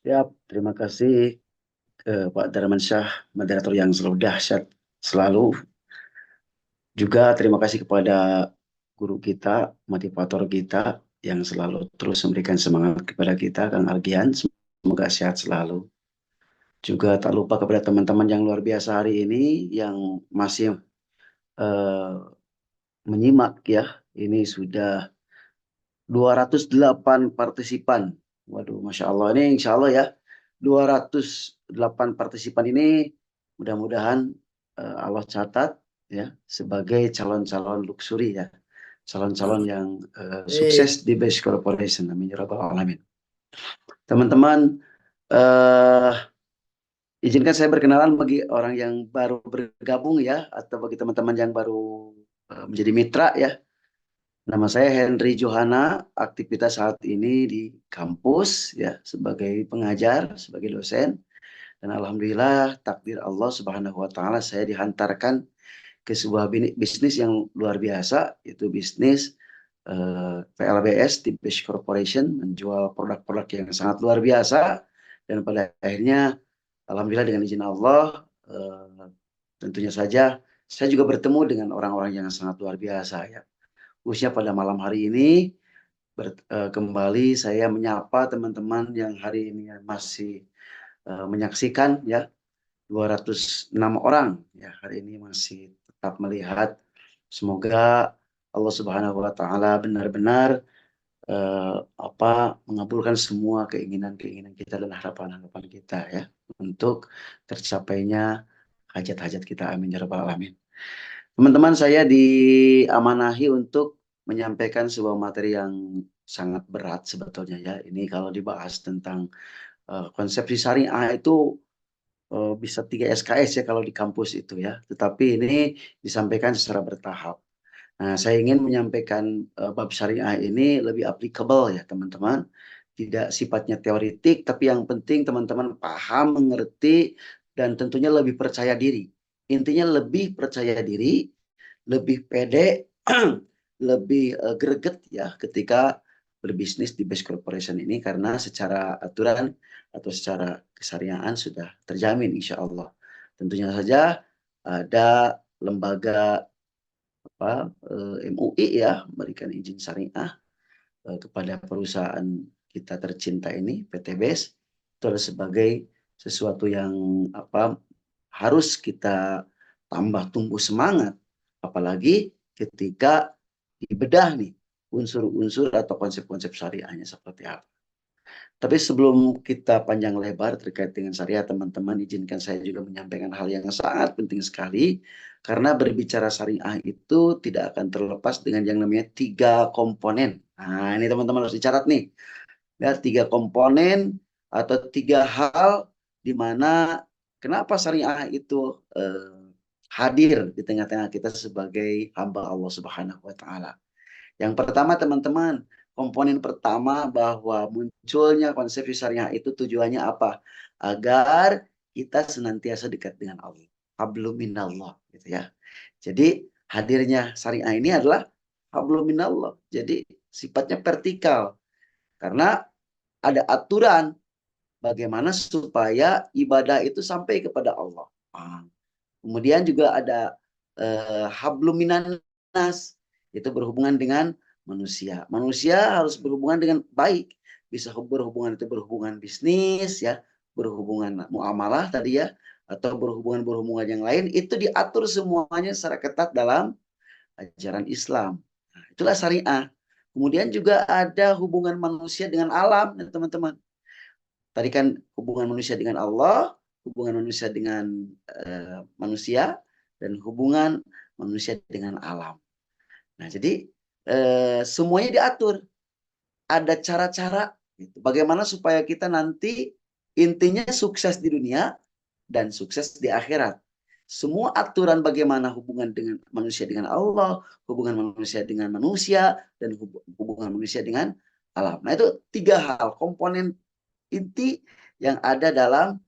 Ya, terima kasih Pak Darmansyah, moderator yang selalu dahsyat selalu. Juga terima kasih kepada guru kita, motivator kita yang selalu terus memberikan semangat kepada kita, Kang Algian. Semoga sehat selalu. Juga tak lupa kepada teman-teman yang luar biasa hari ini yang masih eh, menyimak ya. Ini sudah 208 partisipan. Waduh, Masya Allah. Ini insya Allah ya, 208 partisipan ini mudah-mudahan Allah catat ya sebagai calon-calon luxury ya. Calon-calon yang Eh, sukses di Base Corporation. Amin ya Rabbal Alamin. Teman-teman, eh, izinkan saya berkenalan bagi orang yang baru bergabung ya, atau bagi teman-teman yang baru menjadi mitra ya. Nama saya Henry Johana, aktivitas saat ini di kampus ya sebagai pengajar, sebagai dosen. Dan alhamdulillah takdir Allah Subhanahu wa taala saya dihantarkan ke sebuah bisnis yang luar biasa, yaitu bisnis PLBS di Base Corporation, menjual produk-produk yang sangat luar biasa. Dan pada akhirnya alhamdulillah dengan izin Allah tentunya saja saya juga bertemu dengan orang-orang yang sangat luar biasa ya. Khususnya pada malam hari ini kembali saya menyapa teman-teman yang hari ini masih menyaksikan ya, 206 orang ya hari ini masih tetap melihat. Semoga Allah Subhanahu wa taala benar-benar mengabulkan semua keinginan-keinginan kita dan harapan-harapan kita ya untuk tercapainya hajat-hajat kita. Amin ya rabbal alamin. Teman-teman, saya diamanahi untuk menyampaikan sebuah materi yang sangat berat sebetulnya ya. Ini kalau dibahas tentang konsepsi syariah itu bisa 3 SKS ya kalau di kampus itu ya. Tetapi ini disampaikan secara bertahap. Nah, saya ingin menyampaikan bab syariah ini lebih applicable ya teman-teman. Tidak sifatnya teoritik, tapi yang penting teman-teman paham, mengerti, dan tentunya lebih percaya diri. Intinya lebih percaya diri, lebih pede, lebih greget ya ketika berbisnis di Base Corporation ini karena secara aturan atau secara kesyariahan sudah terjamin insya Allah. Tentunya saja ada lembaga MUI ya memberikan izin syariah kepada perusahaan kita tercinta ini PT BES itu adalah sebagai sesuatu yang harus kita tambah tumbuh semangat apalagi ketika dibedah nih unsur-unsur atau konsep-konsep syariahnya seperti apa. Tapi sebelum kita panjang lebar terkait dengan syariah, teman-teman izinkan saya juga menyampaikan hal yang sangat penting sekali. Karena berbicara syariah itu tidak akan terlepas dengan yang namanya 3 komponen. Nah ini teman-teman harus dicatat nih. Ya, 3 komponen atau 3 hal di mana kenapa syariah itu hadir di tengah-tengah kita sebagai hamba Allah Subhanahu wa taala. Yang pertama teman-teman, komponen pertama bahwa munculnya konsep syariah itu tujuannya apa? Agar kita senantiasa dekat dengan Allah. Hablum minallah gitu ya. Jadi hadirnya syariah ini adalah hablum minallah. Jadi sifatnya vertikal karena ada aturan bagaimana supaya ibadah itu sampai kepada Allah. Kemudian juga ada hablum minannas, itu berhubungan dengan manusia. Manusia harus berhubungan dengan baik. Bisa berhubungan itu berhubungan bisnis ya, berhubungan muamalah tadi ya, atau berhubungan yang lain itu diatur semuanya secara ketat dalam ajaran Islam. Nah, itulah syariah. Kemudian juga ada hubungan manusia dengan alam, ya, teman-teman. Tadi kan hubungan manusia dengan Allah, hubungan manusia dengan manusia, dan hubungan manusia dengan alam. Nah, jadi semuanya diatur. Ada cara-cara gitu. Bagaimana supaya kita nanti intinya sukses di dunia dan sukses di akhirat. Semua aturan bagaimana hubungan dengan manusia dengan Allah, hubungan manusia dengan manusia, dan hubungan manusia dengan alam. Nah itu 3 hal komponen inti yang ada dalam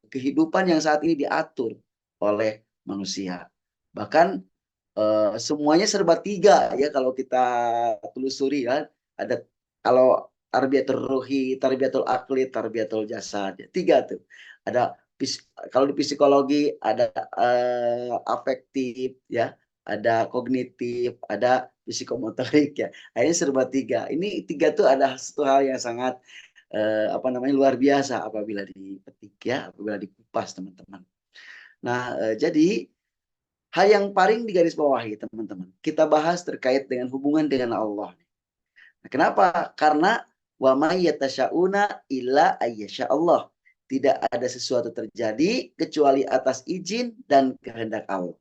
kehidupan yang saat ini diatur oleh manusia. Bahkan semuanya serba 3 ya kalau kita telusuri ya. Ada kalau tarbiyatul ruhi, tarbiyatul akli, tarbiyatul jasad. 3 tuh. Ada kalau di psikologi ada afektif ya, ada kognitif, ada psikomotorik ya. Akhirnya serba 3. Ini 3 tuh ada satu hal yang sangat apa namanya luar biasa apabila dipetik ya, apabila dikupas teman-teman. Nah, jadi hal yang paling digarisbawahi teman-teman, kita bahas terkait dengan hubungan dengan Allah. Nah, kenapa? Karena wa may yatasyauna illa ayyasha Allah. Tidak ada sesuatu terjadi kecuali atas izin dan kehendak Allah.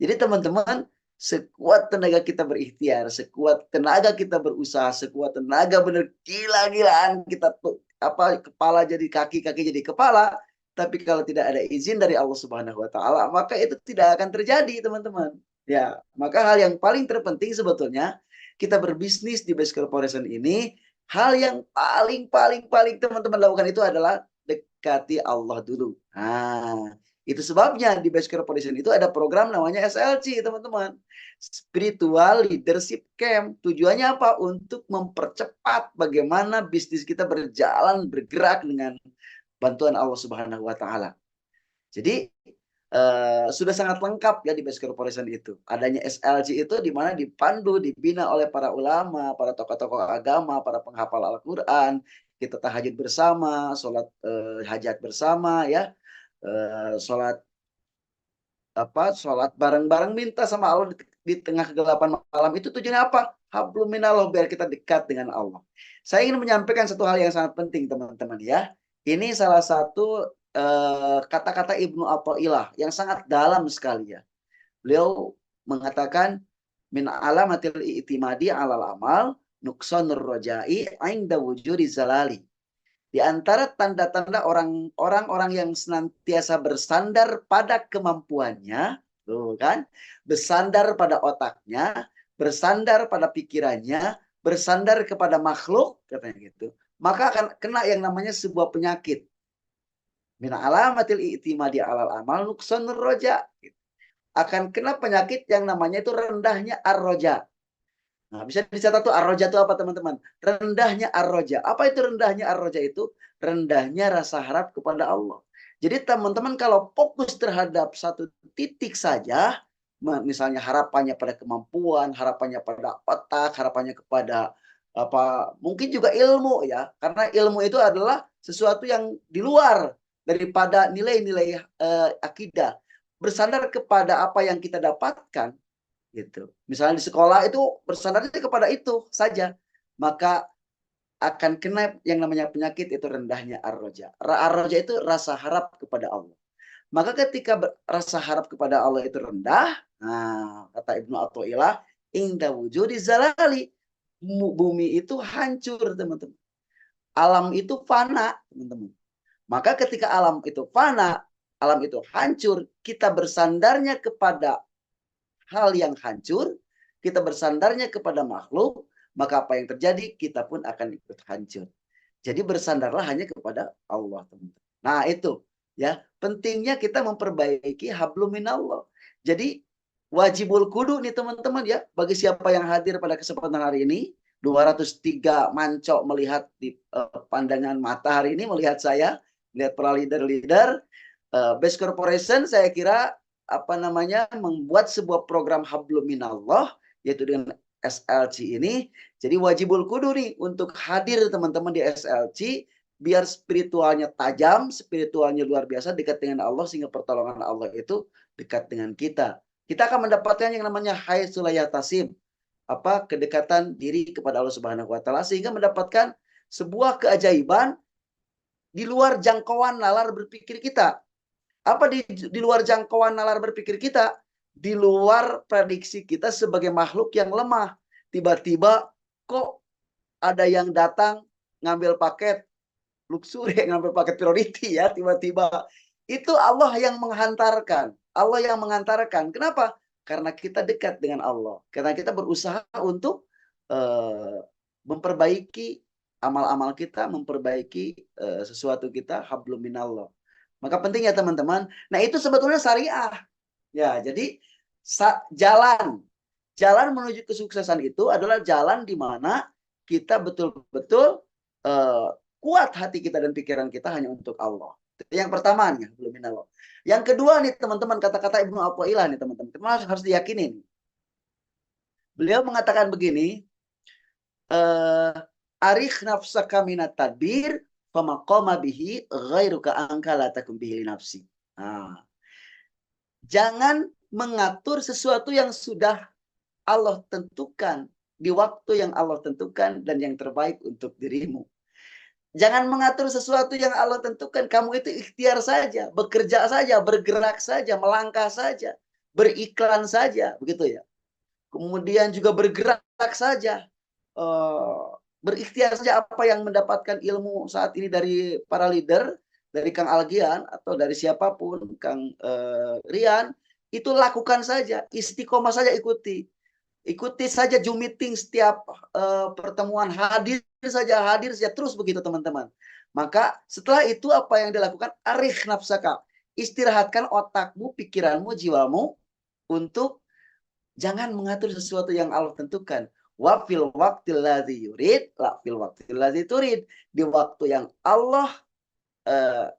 Jadi teman-teman, sekuat tenaga kita berikhtiar, sekuat tenaga kita berusaha, sekuat tenaga benar gila-gilaan kita apa kepala jadi kaki, kaki jadi kepala, tapi kalau tidak ada izin dari Allah Subhanahu wa taala, maka itu tidak akan terjadi, teman-teman. Ya, maka hal yang paling terpenting sebetulnya kita berbisnis di Best Corporation ini, hal yang paling teman-teman lakukan itu adalah dekati Allah dulu. Nah, itu sebabnya di Best Corporation itu ada program namanya SLC, teman-teman. Spiritual Leadership Camp. Tujuannya apa? Untuk mempercepat bagaimana bisnis kita berjalan, bergerak dengan bantuan Allah Subhanahu wa taala. Jadi sudah sangat lengkap ya di Best Corporation itu. Adanya SLC itu di mana dipandu, dibina oleh para ulama, para tokoh-tokoh agama, para penghafal Al-Qur'an. Kita tahajud bersama, sholat hajat bersama ya. Sholat sholat bareng-bareng minta sama Allah di tengah kegelapan malam itu tujuannya apa? Hablum minallah, biar kita dekat dengan Allah. Saya ingin menyampaikan satu hal yang sangat penting teman-teman ya. Ini salah satu kata-kata Ibnu Athaillah yang sangat dalam sekali ya. Beliau mengatakan min alamatil i'timadi alal amal nuqsanur rajai inda wujudi zalali. Di antara tanda-tanda orang-orang yang senantiasa bersandar pada kemampuannya, tuh kan, bersandar pada otaknya, bersandar pada pikirannya, bersandar kepada makhluk, katanya gitu. Maka akan kena yang namanya sebuah penyakit. Min alamatil i'timadi alal amal nuqsanur roja. Akan kena penyakit yang namanya itu rendahnya ar-roja. Nah, bisa dicatat tuh ar-roja itu apa teman-teman? Rendahnya ar-roja. Apa itu rendahnya ar-roja itu? Rendahnya rasa harap kepada Allah. Jadi teman-teman kalau fokus terhadap satu titik saja, misalnya harapannya pada kemampuan, harapannya pada otak, harapannya kepada apa, mungkin juga ilmu ya. Karena ilmu itu adalah sesuatu yang di luar daripada nilai-nilai akidah. Bersandar kepada apa yang kita dapatkan, gitu. Misalnya di sekolah itu bersandarnya kepada itu saja, maka akan kena yang namanya penyakit itu rendahnya ar-roja. Ar-roja itu rasa harap kepada Allah. Maka ketika rasa harap kepada Allah itu rendah, nah kata Ibnu Athaillah, inda wujudi zalali, bumi itu hancur teman-teman. Alam itu fana teman-teman. Maka ketika alam itu fana, alam itu hancur, kita bersandarnya kepada hal yang hancur, kita bersandarnya kepada makhluk, maka apa yang terjadi? Kita pun akan ikut hancur. Jadi bersandarlah hanya kepada Allah, teman-teman. Nah, itu ya, pentingnya kita memperbaiki hablum minallah. Jadi wajibul kudu nih teman-teman ya, bagi siapa yang hadir pada kesempatan hari ini, 203 mancok melihat di pandangan mata hari ini, melihat saya, melihat para leader-leader Best Corporation, saya kira apa namanya membuat sebuah program hablum minallah yaitu dengan SLC ini. Jadi wajibul kudu nih untuk hadir teman-teman di SLC biar spiritualnya tajam, spiritualnya luar biasa, dekat dengan Allah sehingga pertolongan Allah itu dekat dengan kita. Kita akan mendapatkan yang namanya haitsulayah tasim, apa kedekatan diri kepada Allah Subhanahu wa taala sehingga mendapatkan sebuah keajaiban di luar jangkauan nalar berpikir kita. Apa di luar jangkauan nalar berpikir kita? Di luar prediksi kita sebagai makhluk yang lemah. Tiba-tiba kok ada yang datang ngambil paket luxury, ngambil paket priority ya tiba-tiba. Itu Allah yang menghantarkan. Allah yang mengantarkan. Kenapa? Karena kita dekat dengan Allah. Karena kita berusaha untuk memperbaiki amal-amal kita, memperbaiki sesuatu kita, hablum minallah. Maka penting ya teman-teman. Nah itu sebetulnya syariah. Ya, jadi jalan menuju kesuksesan itu adalah jalan di mana kita betul-betul kuat hati kita dan pikiran kita hanya untuk Allah. Yang pertama nih, belum minallah. Yang kedua nih teman-teman, kata-kata Ibnu Athaillah nih teman-teman, harus diyakini nih. Beliau mengatakan begini, arikh nafsaka minat tadbir famaqama bihi ghairuka angka la takum bihi nafsi. Nah, jangan mengatur sesuatu yang sudah Allah tentukan di waktu yang Allah tentukan dan yang terbaik untuk dirimu. Jangan mengatur sesuatu yang Allah tentukan. Kamu itu ikhtiar saja, bekerja saja, bergerak saja, melangkah saja, beriklan saja, begitu ya. Kemudian juga bergerak saja, berikhtiar saja. Apa yang mendapatkan ilmu saat ini dari para leader, dari Kang Algian atau dari siapapun, Kang Rian, itu lakukan saja, istiqomah saja, ikuti saja Zoom meeting setiap pertemuan, hadir saja terus begitu teman-teman. Maka setelah itu apa yang dilakukan, arikh nafsaka, istirahatkan otakmu, pikiranmu, jiwamu untuk jangan mengatur sesuatu yang Allah tentukan. Wa fil waqtil ladzi yurid, la fil waqtil ladzi turid. Di waktu yang Allah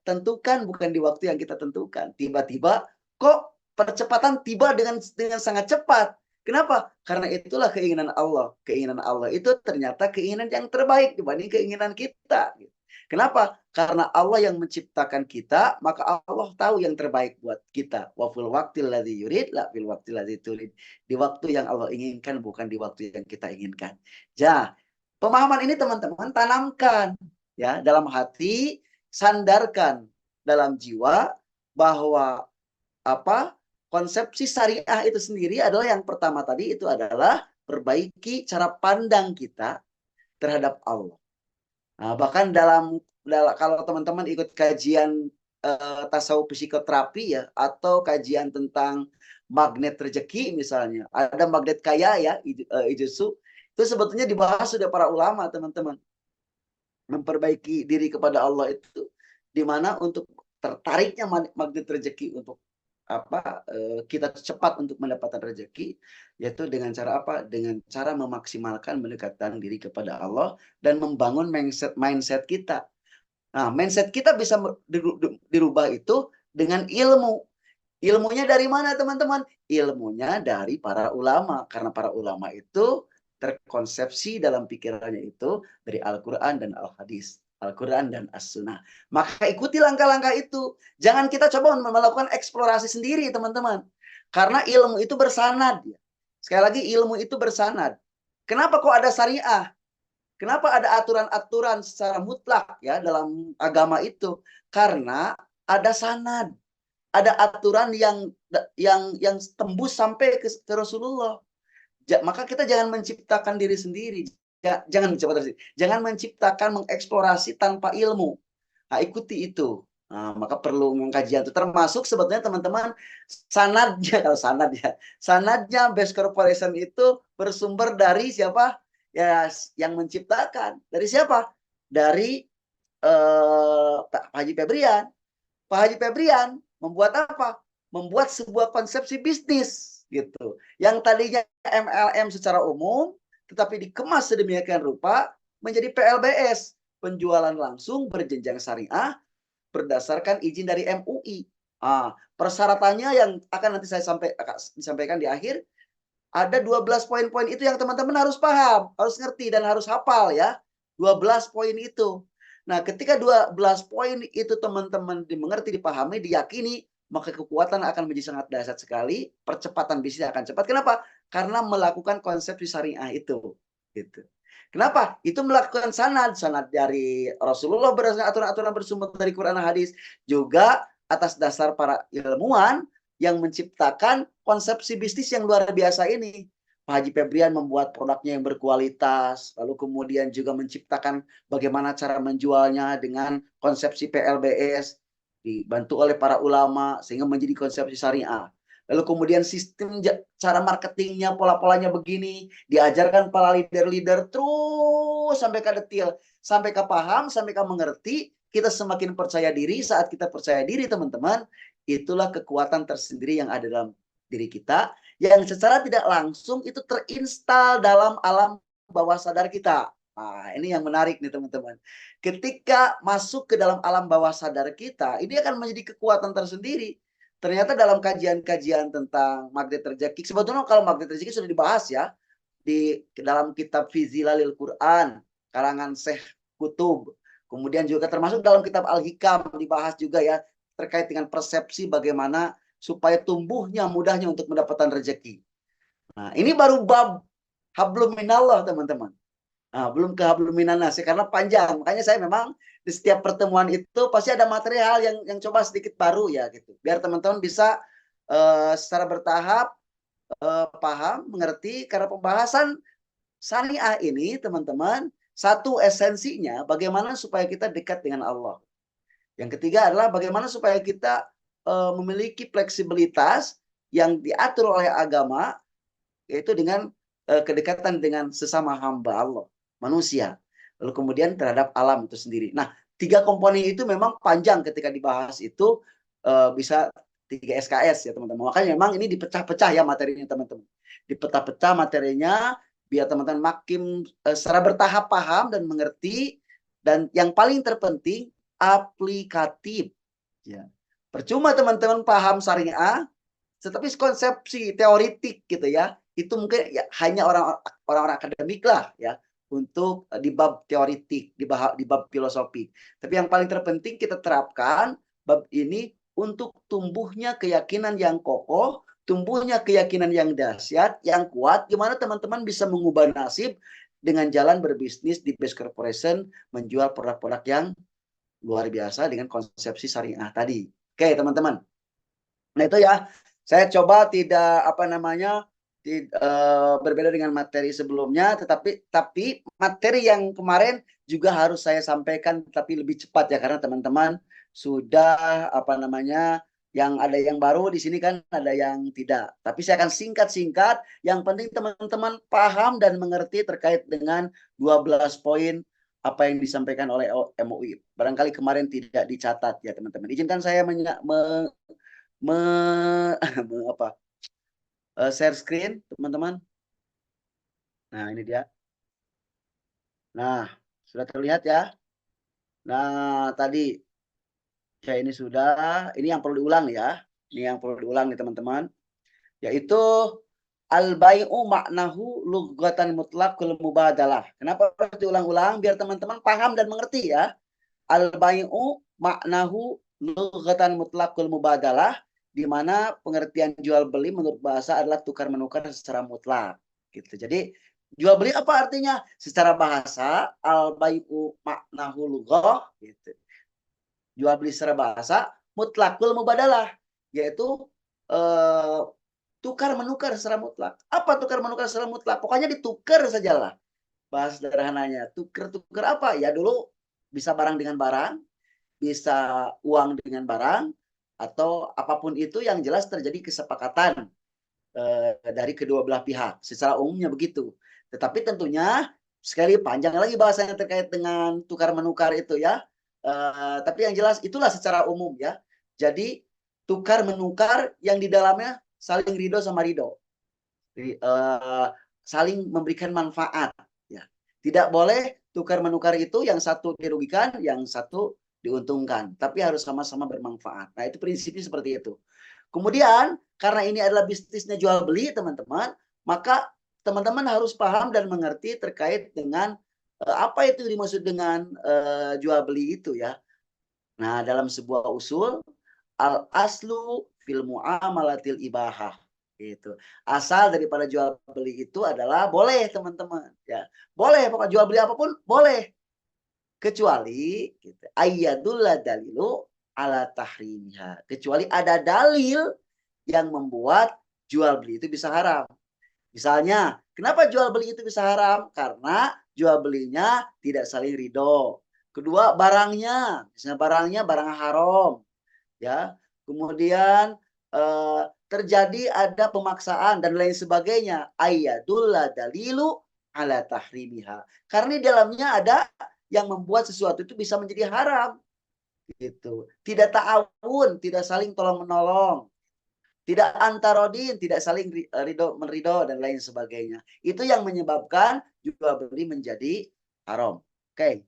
tentukan, bukan di waktu yang kita tentukan. Tiba-tiba kok percepatan tiba dengan sangat cepat. Kenapa? Karena itulah keinginan Allah. Keinginan Allah itu ternyata keinginan yang terbaik dibanding keinginan kita. Kenapa? Karena Allah yang menciptakan kita, maka Allah tahu yang terbaik buat kita. Wa fil waqtil ladzi yurid, la fil waqtil ladzi turid. Di waktu yang Allah inginkan, bukan di waktu yang kita inginkan. Ya, pemahaman ini teman-teman tanamkan ya dalam hati, sandarkan dalam jiwa bahwa konsepsi syariah itu sendiri adalah yang pertama tadi itu adalah perbaiki cara pandang kita terhadap Allah. Nah, bahkan kalau teman-teman ikut kajian tasawuf psikoterapi ya, atau kajian tentang magnet rezeki misalnya, ada magnet kaya ya, Ijutsu, itu sebetulnya dibahas sudah para ulama teman-teman. Memperbaiki diri kepada Allah itu dimana untuk tertariknya magnet rezeki untuk kita cepat untuk mendapatkan rezeki, yaitu dengan cara dengan cara memaksimalkan mendekatkan diri kepada Allah dan membangun mindset kita. Nah, mindset kita bisa dirubah itu dengan ilmu. Ilmunya dari mana teman-teman? Ilmunya dari para ulama, karena para ulama itu terkonsepsi dalam pikirannya itu dari Al-Quran dan Al-Hadis. Al-Quran dan As-Sunnah. Maka ikuti langkah-langkah itu. Jangan kita coba melakukan eksplorasi sendiri, teman-teman. Karena ilmu itu bersanad. Sekali lagi, ilmu itu bersanad. Kenapa kok ada syariah? Kenapa ada aturan-aturan secara mutlak ya dalam agama itu? Karena ada sanad. Ada aturan yang tembus sampai ke Rasulullah. Maka kita jangan menciptakan diri sendiri. Jangan menciptakan, mengeksplorasi tanpa ilmu. Nah, ikuti itu. Nah, maka perlu mengkaji itu. Termasuk sebetulnya teman-teman sanadnya Best Corporation itu bersumber dari siapa? Ya, yang menciptakan. Dari siapa? Dari Pak Haji Febrian. Pak Haji Febrian membuat apa? Membuat sebuah konsepsi bisnis gitu. Yang tadinya MLM secara umum tetapi dikemas sedemikian rupa menjadi PLBS, penjualan langsung berjenjang syariah berdasarkan izin dari MUI. Persyaratannya yang akan nanti saya disampaikan di akhir, ada 12 poin-poin itu yang teman-teman harus paham, harus ngerti dan harus hafal ya. 12 poin itu. Nah, ketika 12 poin itu teman-teman dimengerti, dipahami, diyakini, maka kekuatan akan menjadi sangat dahsyat sekali, percepatan bisnis akan cepat. Kenapa? Karena melakukan konsep syariah itu. Gitu. Kenapa? Itu melakukan sanad dari Rasulullah berdasarkan aturan-aturan bersumber dari Quran dan hadis, juga atas dasar para ilmuwan yang menciptakan konsepsi bisnis yang luar biasa ini. Pak Haji Febrian membuat produknya yang berkualitas, lalu kemudian juga menciptakan bagaimana cara menjualnya dengan konsepsi PLBS, dibantu oleh para ulama sehingga menjadi konsepsi syariah. Lalu kemudian sistem cara marketingnya, pola-polanya begini, diajarkan para leader-leader terus sampai ke detail, sampai ke paham, sampai ke mengerti. Kita semakin percaya diri. Saat kita percaya diri teman-teman, itulah kekuatan tersendiri yang ada dalam diri kita, yang secara tidak langsung itu terinstal dalam alam bawah sadar kita. Nah, ini yang menarik nih teman-teman. Ketika masuk ke dalam alam bawah sadar kita, ini akan menjadi kekuatan tersendiri. Ternyata dalam kajian-kajian tentang magnet terjekik, sebetulnya kalau magnet terjekik sudah dibahas ya di dalam kitab Fizilalil Quran, karangan Syekh Kutub. Kemudian juga termasuk dalam kitab Al-Hikam dibahas juga ya terkait dengan persepsi bagaimana supaya tumbuhnya mudahnya untuk mendapatkan rezeki. Nah, ini baru bab hablum minallah teman-teman. Nah, belum ke hablum minannas karena panjang. Makanya saya memang di setiap pertemuan itu pasti ada material yang coba sedikit baru ya gitu. Biar teman-teman bisa secara bertahap paham, mengerti karena pembahasan syariah ini teman-teman satu esensinya bagaimana supaya kita dekat dengan Allah. Yang ketiga adalah bagaimana supaya kita memiliki fleksibilitas yang diatur oleh agama yaitu dengan kedekatan dengan sesama hamba Allah, manusia. Lalu kemudian terhadap alam itu sendiri. Nah, tiga komponen itu memang panjang ketika dibahas itu bisa 3 SKS ya teman-teman. Makanya memang ini dipecah-pecah ya materinya teman-teman. Dipecah-pecah materinya biar teman-teman makin secara bertahap paham dan mengerti dan yang paling terpenting aplikatif. Ya. Percuma teman-teman paham syariah tetapi konsepsi teoritik gitu ya itu mungkin ya, hanya orang-orang akademik lah ya untuk di bab teoritik di bab filosofi. Tapi yang paling terpenting kita terapkan bab ini untuk tumbuhnya keyakinan yang kokoh, tumbuhnya keyakinan yang dahsyat, yang kuat. Gimana teman-teman bisa mengubah nasib dengan jalan berbisnis di best corporation, menjual produk-produk yang luar biasa dengan konsepsi syariah tadi. Oke teman-teman. Nah itu ya, saya coba tidak apa namanya berbeda dengan materi sebelumnya, tapi materi yang kemarin juga harus saya sampaikan, tapi lebih cepat ya karena teman-teman sudah apa namanya yang ada yang baru di sini kan ada yang tidak. Tapi saya akan singkat-singkat. Yang penting teman-teman paham dan mengerti terkait dengan 12 poin apa yang disampaikan oleh MUI. Barangkali kemarin tidak dicatat ya teman-teman. Izinkan saya me, apa share screen teman-teman. Nah ini dia. Nah sudah terlihat ya. Nah tadi ya ini sudah. Ini yang perlu diulang ya. Ini yang perlu diulang nih teman-teman. Yaitu al-bai'u maknahu lugatan mutlaqul mubadalah. Kenapa harus diulang-ulang? Biar teman-teman paham dan mengerti ya. Al-bai'u maknahu lugatan mutlaqul mubadalah, di mana pengertian jual beli menurut bahasa adalah tukar menukar secara mutlak gitu. Jadi jual beli apa artinya? Secara bahasa al-bai'u maknahu lughah gitu. Jual beli secara bahasa mutlakul mubadalah yaitu eh, tukar menukar secara mutlak. Apa tukar menukar secara mutlak? Pokoknya ditukar sajalah. Bahas sederhananya. Tukar-tukar apa? Ya dulu bisa barang dengan barang, bisa uang dengan barang, atau apapun itu yang jelas terjadi kesepakatan dari kedua belah pihak. Secara umumnya begitu. Tetapi tentunya sekali panjang lagi bahasanya terkait dengan tukar menukar itu ya. Tapi yang jelas itulah secara umum ya. Jadi tukar menukar yang di dalamnya saling ridho sama ridho. Jadi, saling memberikan manfaat ya. Tidak boleh tukar menukar itu yang satu dirugikan, yang satu diuntungkan, tapi harus sama-sama bermanfaat. Nah, itu prinsipnya seperti itu. Kemudian karena ini adalah bisnisnya jual beli teman-teman, maka teman-teman harus paham dan mengerti terkait dengan apa itu dimaksud dengan jual beli itu ya. Nah, dalam sebuah usul al aslu fil muamalatil ibahah itu. Asal daripada jual beli itu adalah boleh teman-teman ya. Boleh pokok jual beli apapun boleh kecuali gitu. Ayyadullah dalilu ala tahrimiha. Kecuali ada dalil yang membuat jual beli itu bisa haram. Misalnya, kenapa jual beli itu bisa haram? Karena jual belinya tidak saling ridho. Kedua, barangnya, misalnya barangnya barang haram, ya. Kemudian terjadi ada pemaksaan dan lain sebagainya. Ayatul dalilu ala tahrimiha. Karena di dalamnya ada yang membuat sesuatu itu bisa menjadi haram. Gitu. Tidak ta'awun, tidak saling tolong menolong. Tidak antarodin, tidak saling ridho menridho dan lain sebagainya. Itu yang menyebabkan jual beli menjadi haram. Oke.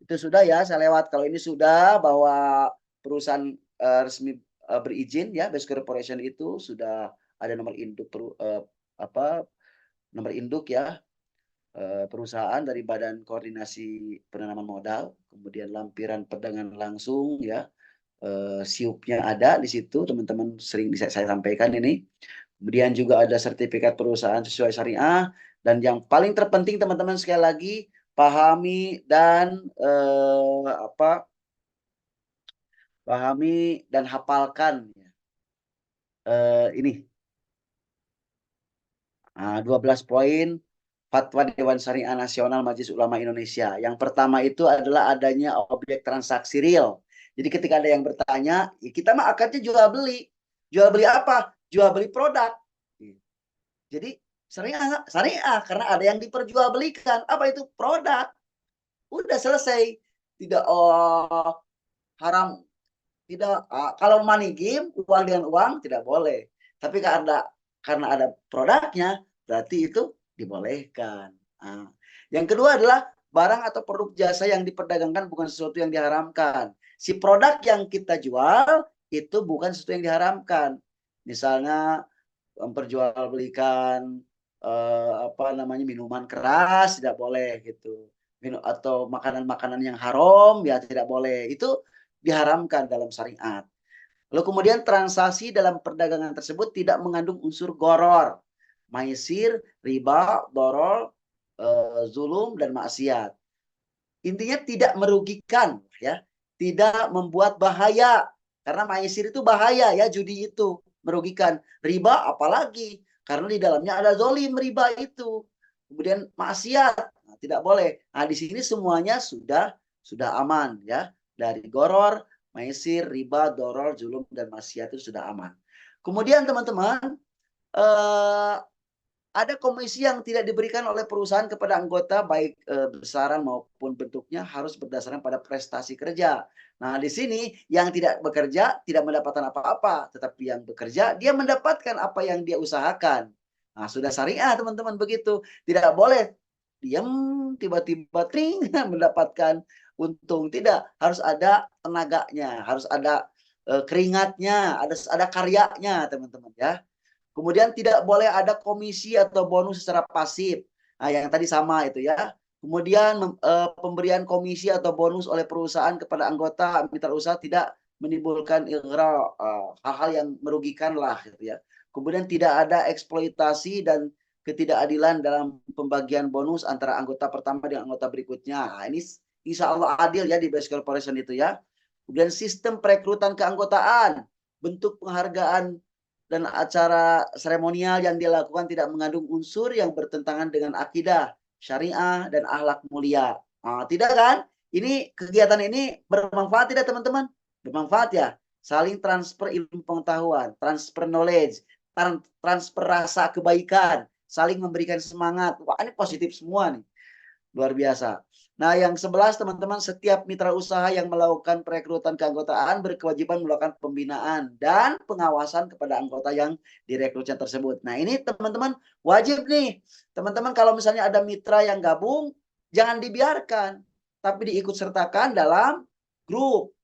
Itu sudah ya, saya lewat. Kalau ini sudah bahwa perusahaan resmi berizin ya, Base Corporation itu sudah ada nomor induk apa nomor induk ya, perusahaan dari Badan Koordinasi Penanaman Modal, kemudian lampiran perdagangan langsung ya, SIUP-nya ada di situ, teman-teman sering saya sampaikan ini. Kemudian juga ada sertifikat perusahaan sesuai syariah, dan yang paling terpenting teman-teman sekali lagi pahami dan pahami dan hafalkan ini 12 poin Fatwa Dewan Syariah Nasional Majelis Ulama Indonesia. Yang pertama itu adalah adanya objek transaksi real. Jadi ketika ada yang bertanya, ya kita mah akadnya jual beli. Jual beli apa? Jual beli produk. Jadi syariah, syariah karena ada yang diperjualbelikan. Apa itu? Produk. Udah selesai. Tidak haram. Tidak, kalau money game, uang dengan uang tidak boleh. Tapi karena ada produknya, berarti itu dibolehkan. Nah, yang kedua adalah barang atau produk jasa yang diperdagangkan bukan sesuatu yang diharamkan. Si produk yang kita jual itu bukan sesuatu yang diharamkan. Misalnya memperjualbelikan minuman keras tidak boleh gitu. Atau makanan-makanan yang haram ya tidak boleh. Itu diharamkan dalam syariat. Lalu kemudian transaksi dalam perdagangan tersebut tidak mengandung unsur goror, maisir, riba, dorol, zulum, dan maksiat. Intinya tidak merugikan, ya, tidak membuat bahaya. Karena maisir itu bahaya, ya, judi itu merugikan. Riba apalagi, karena di dalamnya ada zolim riba itu. Kemudian maksiat, nah, tidak boleh. Nah, di sini semuanya sudah aman, ya, dari goror, maisir, riba, doror, zulum, dan maksiat itu sudah aman. Kemudian teman-teman, ada komisi yang tidak diberikan oleh perusahaan kepada anggota, baik besaran maupun bentuknya, harus berdasarkan pada prestasi kerja. Nah, di sini yang tidak bekerja tidak mendapatkan apa-apa, tetapi yang bekerja dia mendapatkan apa yang dia usahakan. Nah, sudah syariah teman-teman begitu. Tidak boleh diam tiba-tiba tring mendapatkan untung. Tidak, harus ada tenaganya, harus ada keringatnya, ada karyanya teman-teman ya. Kemudian tidak boleh ada komisi atau bonus secara pasif. Nah, yang tadi sama itu ya. Kemudian pemberian komisi atau bonus oleh perusahaan kepada anggota mitra usaha tidak menimbulkan hal-hal yang merugikan lah gitu ya. Kemudian tidak ada eksploitasi dan ketidakadilan dalam pembagian bonus antara anggota pertama dengan anggota berikutnya. Nah, ini insya Allah adil ya di Base Corporation itu ya. Kemudian sistem perekrutan keanggotaan, bentuk penghargaan dan acara seremonial yang dilakukan tidak mengandung unsur yang bertentangan dengan akidah, syariah, dan akhlak mulia. Nah, tidak kan? Ini kegiatan ini bermanfaat tidak teman-teman? Bermanfaat ya. Saling transfer ilmu pengetahuan, transfer knowledge, transfer rasa kebaikan, saling memberikan semangat. Wah, ini positif semua nih. Luar biasa. Nah, yang 11 teman-teman, setiap mitra usaha yang melakukan perekrutan keanggotaan berkewajiban melakukan pembinaan dan pengawasan kepada anggota yang direkrutnya tersebut. Nah, ini teman-teman wajib nih. Teman-teman kalau misalnya ada mitra yang gabung, jangan dibiarkan, tapi diikut sertakan dalam grup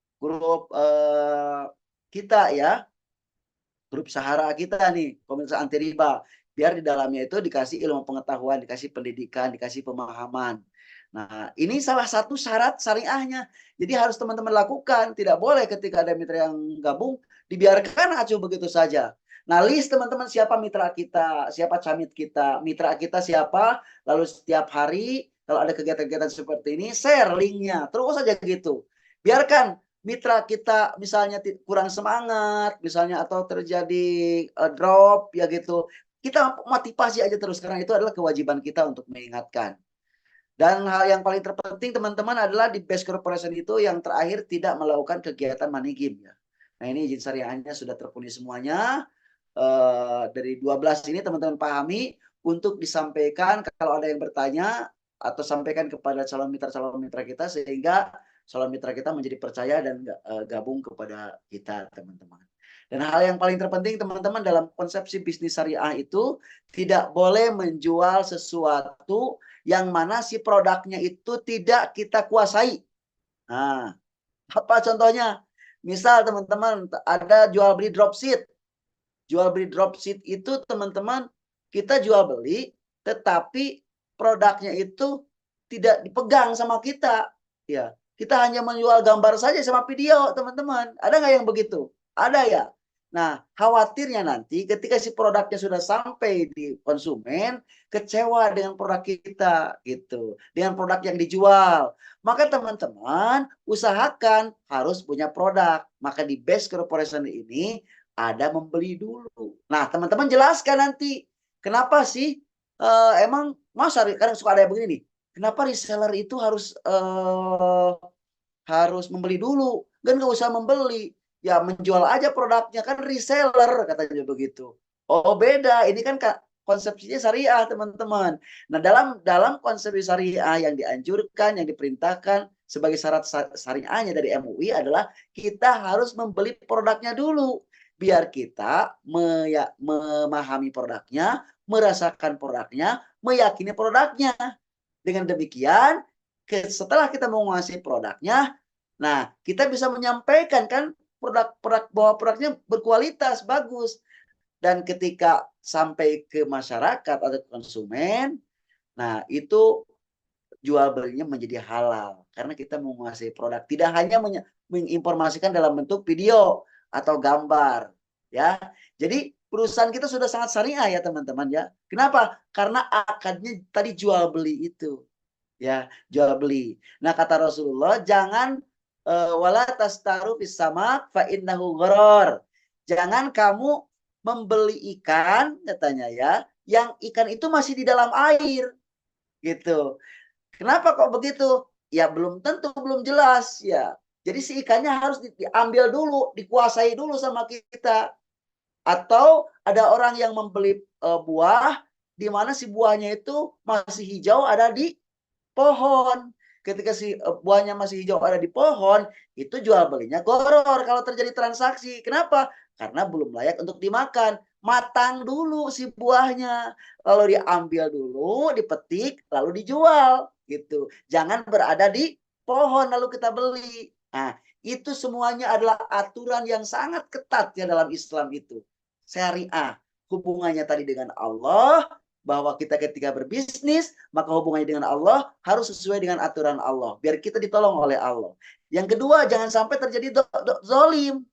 kita ya, grup Sahara kita nih, komunitas anti riba. Biar di dalamnya itu dikasih ilmu pengetahuan, dikasih pendidikan, dikasih pemahaman. Nah, ini salah satu syarat syariahnya. Jadi harus teman-teman lakukan. Tidak boleh ketika ada mitra yang gabung, dibiarkan acuh begitu saja. Nah, list teman-teman siapa mitra kita, siapa camit kita, mitra kita siapa, lalu setiap hari kalau ada kegiatan-kegiatan seperti ini, share linknya. Terus saja gitu. Biarkan mitra kita misalnya kurang semangat, misalnya atau terjadi drop, ya gitu. Kita motivasi aja terus, karena itu adalah kewajiban kita untuk mengingatkan. Dan hal yang paling terpenting teman-teman adalah di Base Corporation itu yang terakhir tidak melakukan kegiatan money game ya. Nah, ini izin syariahnya sudah terpenuhi semuanya. Dari 12 ini teman-teman pahami untuk disampaikan kalau ada yang bertanya atau sampaikan kepada calon mitra kita sehingga calon mitra kita menjadi percaya dan gabung kepada kita teman-teman. Dan hal yang paling terpenting teman-teman dalam konsepsi bisnis syariah itu tidak boleh menjual sesuatu yang mana si produknya itu tidak kita kuasai. Nah, apa contohnya? Misal teman-teman ada jual beli dropship. Jual beli dropship itu teman-teman kita jual beli tetapi produknya itu tidak dipegang sama kita. Ya, kita hanya menjual gambar saja sama video, teman-teman. Ada nggak yang begitu? Ada ya. Nah, khawatirnya nanti ketika si produknya sudah sampai di konsumen, kecewa dengan produk kita gitu, dengan produk yang dijual. Maka teman-teman usahakan harus punya produk. Maka di Best Corporation ini ada membeli dulu. Nah, teman-teman jelaskan nanti kenapa sih emang masa kadang suka ada yang begini nih. Kenapa reseller itu harus membeli dulu? Kan nggak usah membeli. Ya menjual aja produknya kan reseller katanya begitu. Oh beda, ini kan konsepsinya syariah teman-teman. Nah dalam dalam konsep syariah yang dianjurkan, yang diperintahkan sebagai syarat syariahnya dari MUI adalah kita harus membeli produknya dulu. Biar kita memahami produknya, merasakan produknya, meyakini produknya. Dengan demikian, setelah kita menguasai produknya, nah kita bisa menyampaikan kan produk-produk bahwa produknya berkualitas, bagus. Dan ketika sampai ke masyarakat atau konsumen, nah itu jual belinya menjadi halal karena kita menguasai produk. Tidak hanya menginformasikan dalam bentuk video atau gambar, ya. Jadi perusahaan kita sudah sangat syariah ya teman-teman ya. Kenapa? Karena akadnya tadi jual beli itu ya jual beli. Nah kata Rasulullah jangan wala tastaru fis samak fa innahu gharar. Jangan kamu membeli ikan katanya ya, yang ikan itu masih di dalam air gitu. Kenapa kok begitu? Ya belum tentu belum jelas ya. Jadi si ikannya harus diambil dulu, dikuasai dulu sama kita. Atau ada orang yang membeli buah di mana si buahnya itu masih hijau ada di pohon. Ketika si buahnya masih hijau ada di pohon, itu jual belinya goror kalau terjadi transaksi. Kenapa? Karena belum layak untuk dimakan. Matang dulu si buahnya, lalu diambil dulu, dipetik, lalu dijual gitu. Jangan berada di pohon lalu kita beli. Nah, itu semuanya adalah aturan yang sangat ketat ya dalam Islam itu. Syariah. Hubungannya tadi dengan Allah, bahwa kita ketika berbisnis, maka hubungannya dengan Allah harus sesuai dengan aturan Allah. Biar kita ditolong oleh Allah. Yang kedua, jangan sampai terjadi zolim.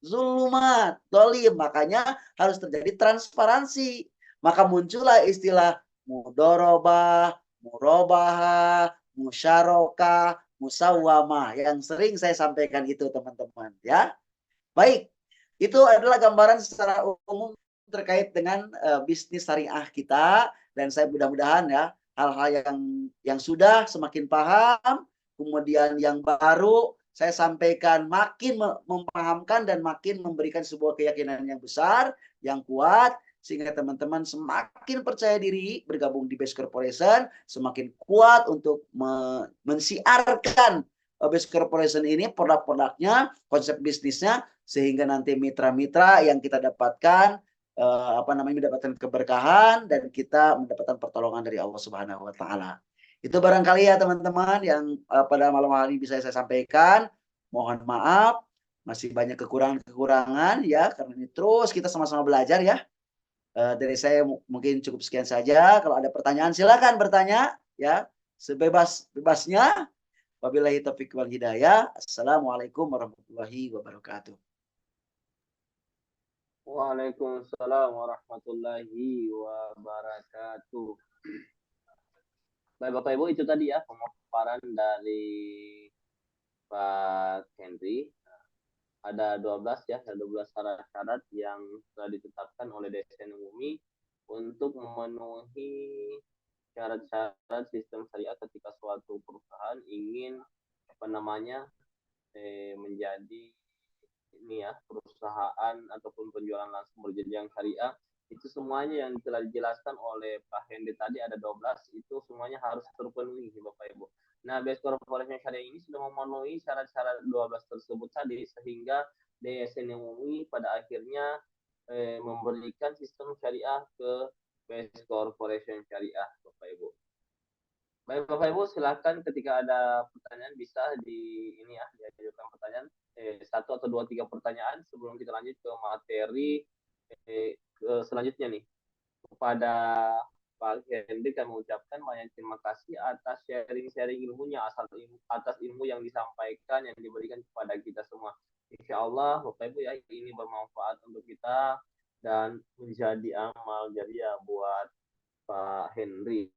Zulumat, dolim. Makanya harus terjadi transparansi. Maka muncullah istilah mudorobah, murobah, musyarakah, musawamah. Yang sering saya sampaikan itu teman-teman. Ya, baik. Itu adalah gambaran secara umum terkait dengan bisnis syariah kita dan saya mudah-mudahan ya hal-hal yang sudah semakin paham, kemudian yang baru saya sampaikan makin memahamkan dan makin memberikan sebuah keyakinan yang besar, yang kuat sehingga teman-teman semakin percaya diri bergabung di Best Corporation, semakin kuat untuk mensiarkan Best Corporation ini produk-produknya, konsep bisnisnya sehingga nanti mitra-mitra yang kita dapatkan mendapatkan keberkahan dan kita mendapatkan pertolongan dari Allah Subhanahu wa taala. Itu barangkali ya teman-teman yang pada malam hari ini bisa saya sampaikan. Mohon maaf masih banyak kekurangan-kekurangan ya karena ini terus kita sama-sama belajar ya. Dari saya mungkin cukup sekian saja. Kalau ada pertanyaan silakan bertanya ya sebebas-bebasnya. Wabillahi taufiq wal hidayah. Assalamualaikum warahmatullahi wabarakatuh. Waalaikumsalam warahmatullahi wabarakatuh. Baik Bapak Ibu, itu tadi ya pemaparan dari Pak Henry. Ada 12 ya, ada 12 syarat-syarat yang telah ditetapkan oleh DSN UMI untuk memenuhi syarat-syarat sistem syariah ketika suatu perusahaan ingin menjadi ini ya perusahaan ataupun penjualan langsung berjenjang syariah. Itu semuanya yang telah dijelaskan oleh Pak Hendy tadi ada 12, itu semuanya harus terpenuhi Bapak Ibu. Nah, Best Corporation Syariah ini sudah memenuhi syarat-syarat 12 tersebut tadi sehingga DSN yang umum pada akhirnya memberikan sistem syariah ke Best Corporation Syariah, Bapak Ibu. Baik Bapak Ibu, silakan ketika ada pertanyaan bisa di ini ya diajukan pertanyaan, satu atau dua tiga pertanyaan sebelum kita lanjut ke materi selanjutnya nih. Kepada Pak Hendy kami mengucapkan banyak terima kasih atas sharing-sharing ilmunya, atas ilmu yang disampaikan, yang diberikan kepada kita semua. Insya Allah Bapak Ibu ya, ini bermanfaat untuk kita dan menjadi amal jariah buat Pak Henry.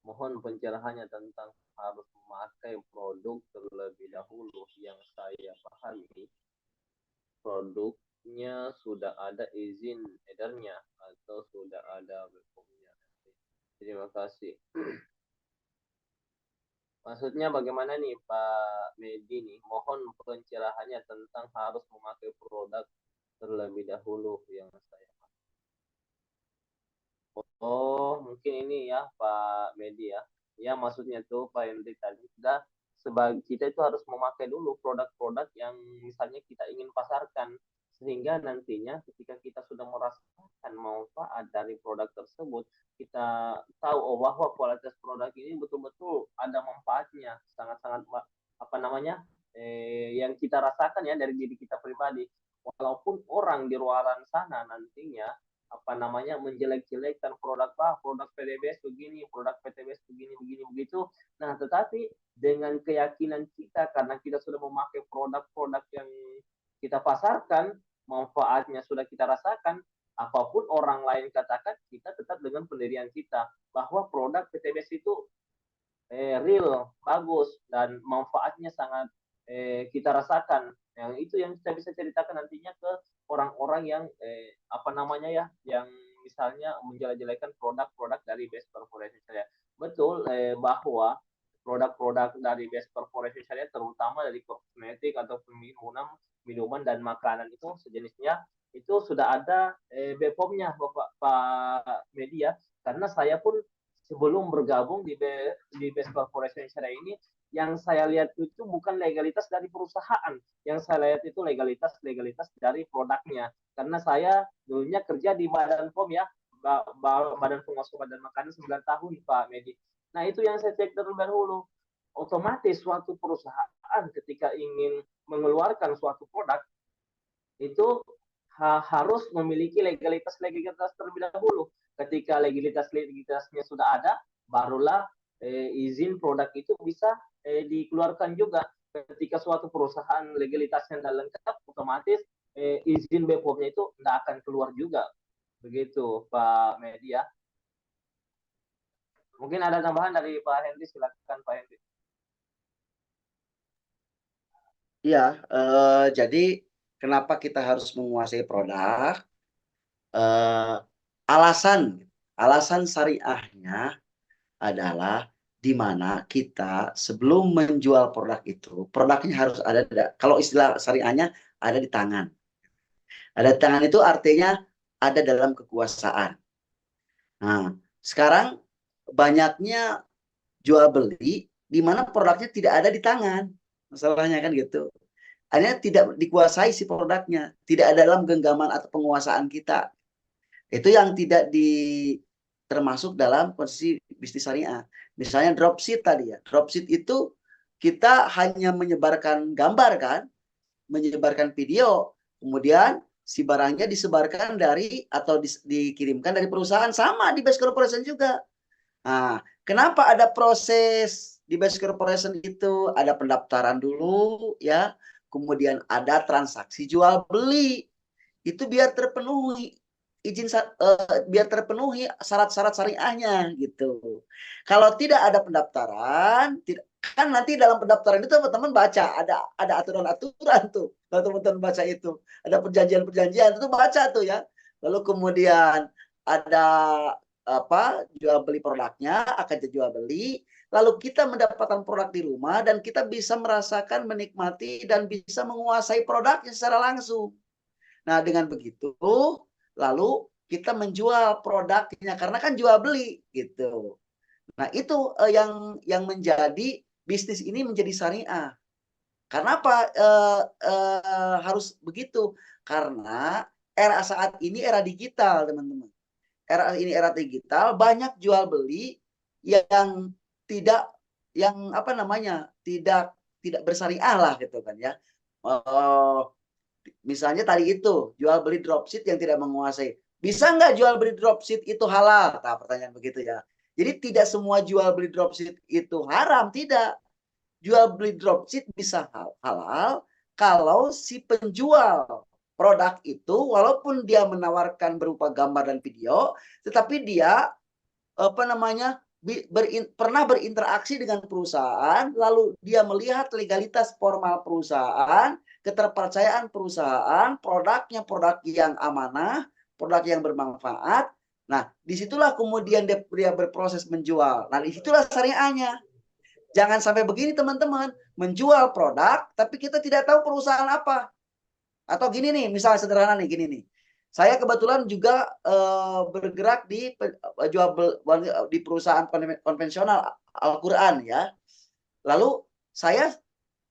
Mohon pencerahannya tentang harus memakai produk terlebih dahulu. Yang saya pahami, produknya sudah ada izin edarnya atau sudah ada BPOM-nya. Terima kasih. Maksudnya bagaimana nih Pak Medi nih? Mohon pencerahannya tentang harus memakai produk terlebih dahulu yang saya. Oh, mungkin ini ya Pak Medi ya. Ya maksudnya tuh Pak Henry tadi sudah sebagai kita itu harus memakai dulu produk-produk yang misalnya kita ingin pasarkan, sehingga nantinya ketika kita sudah merasakan manfaat dari produk tersebut, kita tahu oh bahwa kualitas produk ini betul-betul ada manfaatnya, sangat-sangat apa namanya yang kita rasakan ya dari diri kita pribadi. Walaupun orang di luaran sana nantinya apa namanya menjelek-jelekkan produk produk PTBS begini, produk PTBS begini begitu. Nah, tetapi dengan keyakinan kita karena kita sudah memakai produk-produk yang kita pasarkan, manfaatnya sudah kita rasakan, apapun orang lain katakan, kita tetap dengan pendirian kita bahwa produk PTBS itu real, bagus dan manfaatnya sangat kita rasakan. Yang itu yang kita bisa ceritakan nantinya ke orang-orang yang apa namanya ya, yang misalnya menjelek-jelekan produk-produk dari Best Corporation Syariah. Betul bahwa produk-produk dari Best Corporation Syariah terutama dari kosmetik atau minuman dan makanan itu sejenisnya itu sudah ada BPOM-nya Pak Media, karena saya pun sebelum bergabung di Best Corporation Syariah ini, yang saya lihat itu bukan legalitas dari perusahaan, yang saya lihat itu legalitas dari produknya. Karena saya dulunya kerja di Badan POM ya, Badan Pengawas Obat dan Makanan 9 tahun Pak Medi. Nah itu yang saya cek terlebih dahulu. Otomatis suatu perusahaan ketika ingin mengeluarkan suatu produk itu harus memiliki legalitas terlebih dahulu. Ketika legalitasnya sudah ada, barulah izin produk itu bisa dikeluarkan juga. Ketika suatu perusahaan legalitasnya tidak lengkap, otomatis izin BPOM-nya itu tidak akan keluar juga. Begitu Pak Media. Mungkin ada tambahan dari Pak Henry, silakan Pak Henry. Iya, jadi kenapa kita harus menguasai produk? Alasan syariahnya adalah di mana kita sebelum menjual produk itu, produknya harus ada, kalau istilah syariahnya ada di tangan. Ada di tangan itu artinya ada dalam kekuasaan. Nah, sekarang banyaknya jual beli di mana produknya tidak ada di tangan. Masalahnya kan gitu. Hanya tidak dikuasai si produknya, tidak ada dalam genggaman atau penguasaan kita. Itu yang tidak termasuk dalam posisi bisnis syariah. Misalnya dropship tadi ya. Dropship itu kita hanya menyebarkan gambar kan, menyebarkan video, kemudian si barangnya disebarkan dari atau dikirimkan dari perusahaan, sama di Best Corporation juga. Nah, kenapa ada proses di Best Corporation itu? Ada pendaftaran dulu ya, kemudian ada transaksi jual beli. Itu biar terpenuhi biar terpenuhi syarat-syarat syariahnya gitu. Kalau tidak ada pendaftaran, kan nanti dalam pendaftaran itu teman-teman baca ada aturan-aturan tuh. Kalau teman-teman baca itu, ada perjanjian-perjanjian itu baca tuh ya. Lalu kemudian ada apa jual beli produknya, akan dijual beli, lalu kita mendapatkan produk di rumah dan kita bisa merasakan, menikmati dan bisa menguasai produknya secara langsung. Nah, dengan begitu lalu kita menjual produknya karena kan jual beli gitu. Nah, itu yang menjadi bisnis ini menjadi syariah. Karena apa harus begitu? Karena era saat ini era digital, teman-teman. Era ini era digital, banyak jual beli yang tidak, yang apa namanya, tidak bersyariah lah gitu kan ya. Misalnya tadi itu jual beli dropship yang tidak menguasai. Bisa nggak jual beli dropship itu halal? Nah, pertanyaan begitu ya. Jadi tidak semua jual beli dropship itu haram, tidak. Jual beli dropship bisa halal kalau si penjual produk itu walaupun dia menawarkan berupa gambar dan video, tetapi dia apa namanya pernah berinteraksi dengan perusahaan, lalu dia melihat legalitas formal perusahaan, keterpercayaan perusahaan, produknya produk yang amanah, produk yang bermanfaat. Nah, disitulah kemudian dia berproses menjual. Nah, disitulah syariahnya. Jangan sampai begini teman-teman, menjual produk tapi kita tidak tahu perusahaan apa. Atau gini nih, misalnya sederhana nih, gini nih. Saya kebetulan juga bergerak di di perusahaan konvensional Al-Qur'an ya. Lalu saya